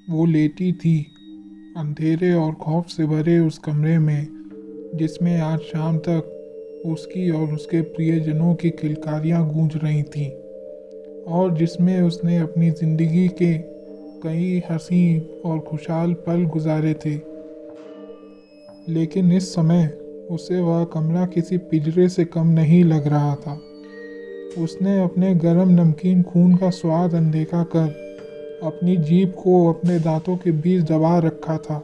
वो लेटी थी अंधेरे और खौफ से भरे उस कमरे में, जिसमें आज शाम तक उसकी और उसके प्रियजनों की किलकारियां गूंज रही थीं, और जिसमें उसने अपनी ज़िंदगी के कई हंसी और खुशहाल पल गुजारे थे। लेकिन इस समय उसे वह कमरा किसी पिंजरे से कम नहीं लग रहा था। उसने अपने गर्म नमकीन खून का स्वाद अनदेखा कर अपनी जीभ को अपने दांतों के बीच दबा रखा था,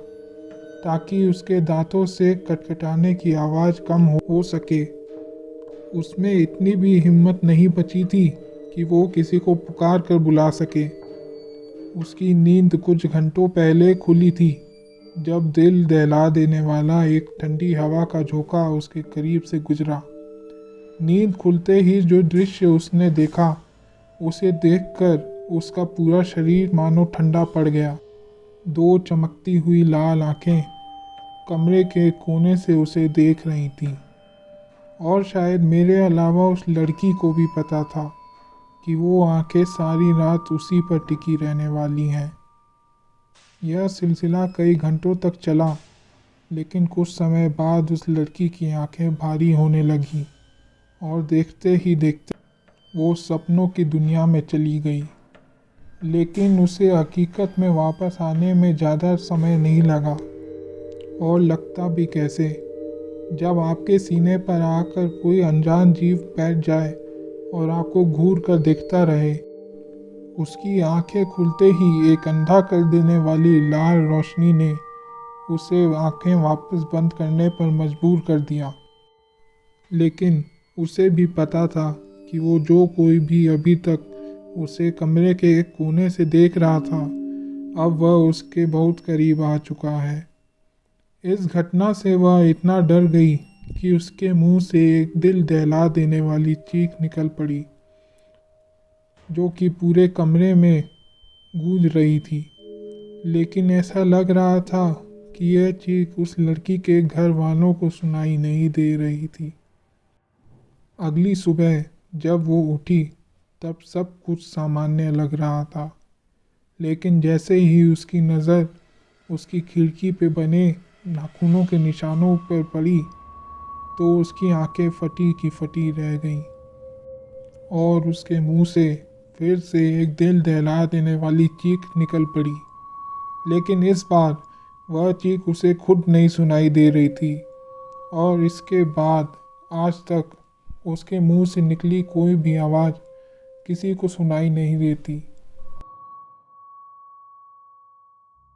ताकि उसके दांतों से कटकटाने की आवाज़ कम हो सके। उसमें इतनी भी हिम्मत नहीं बची थी कि वो किसी को पुकार कर बुला सके। उसकी नींद कुछ घंटों पहले खुली थी, जब दिल दहला देने वाला एक ठंडी हवा का झोंका उसके करीब से गुजरा। नींद खुलते ही जो दृश्य उसने देखा, उसे देखकर उसका पूरा शरीर मानो ठंडा पड़ गया। दो चमकती हुई लाल आंखें कमरे के कोने से उसे देख रही थीं, और शायद मेरे अलावा उस लड़की को भी पता था कि वो आंखें सारी रात उसी पर टिकी रहने वाली हैं। यह सिलसिला कई घंटों तक चला, लेकिन कुछ समय बाद उस लड़की की आंखें भारी होने लगीं, और देखते ही देखते वो सपनों की दुनिया में चली गई। लेकिन उसे हकीकत में वापस आने में ज़्यादा समय नहीं लगा, और लगता भी कैसे, जब आपके सीने पर आकर कोई अनजान जीव बैठ जाए और आपको घूर कर देखता रहे। उसकी आंखें खुलते ही एक अंधा कर देने वाली लाल रोशनी ने उसे आंखें वापस बंद करने पर मजबूर कर दिया। लेकिन उसे भी पता था कि वो जो कोई भी अभी तक उसे कमरे के एक कोने से देख रहा था, अब वह उसके बहुत करीब आ चुका है। इस घटना से वह इतना डर गई कि उसके मुंह से एक दिल दहला देने वाली चीख निकल पड़ी, जो कि पूरे कमरे में गूंज रही थी। लेकिन ऐसा लग रहा था कि यह चीख उस लड़की के घर वालों को सुनाई नहीं दे रही थी। अगली सुबह जब वो उठी, तब सब कुछ सामान्य लग रहा था। लेकिन जैसे ही उसकी नज़र उसकी खिड़की पे बने नाखूनों के निशानों पर पड़ी, तो उसकी आंखें फटी की फटी रह गईं, और उसके मुंह से फिर से एक दिल दहला देने वाली चीख निकल पड़ी। लेकिन इस बार वह चीख उसे खुद नहीं सुनाई दे रही थी, और इसके बाद आज तक उसके मुंह से निकली कोई भी आवाज़ किसी को सुनाई नहीं देती।